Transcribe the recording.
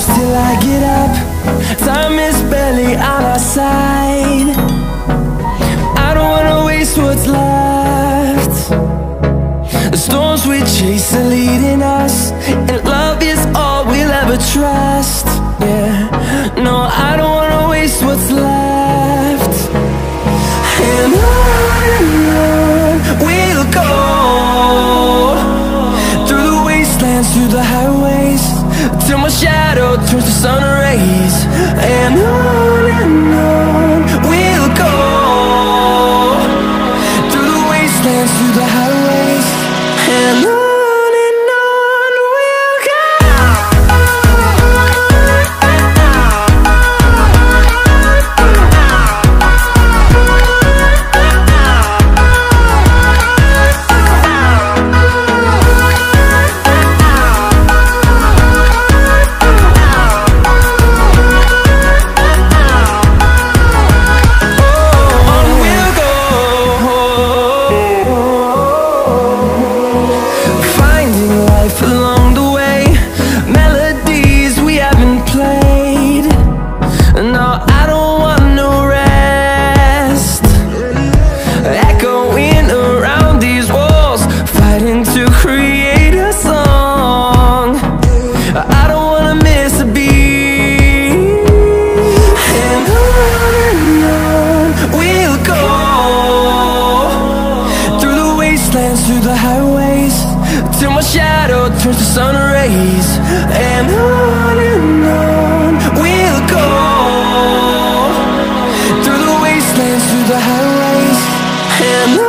shadows till I get up. Time is barely on our side. I don't wanna waste what's left. The storms we chase are leading us, and love is all we'll ever trust. Yeah, no, I don't wanna waste what's left. And on we'll go, through the wastelands, through the highways, till my shadow turns to sun rays. And on we'll go, through the wastelands, through the highways, and on we'll go. Along the way, melodies we haven't played. No, I don't want no rest. Echoing around these walls, fighting to create a song. I don't wanna miss a beat. And on we'll go, through the wastelands, through the highways, till my shadow turns to sun rays. And on we'll go, through the wastelands, through the highways, and on.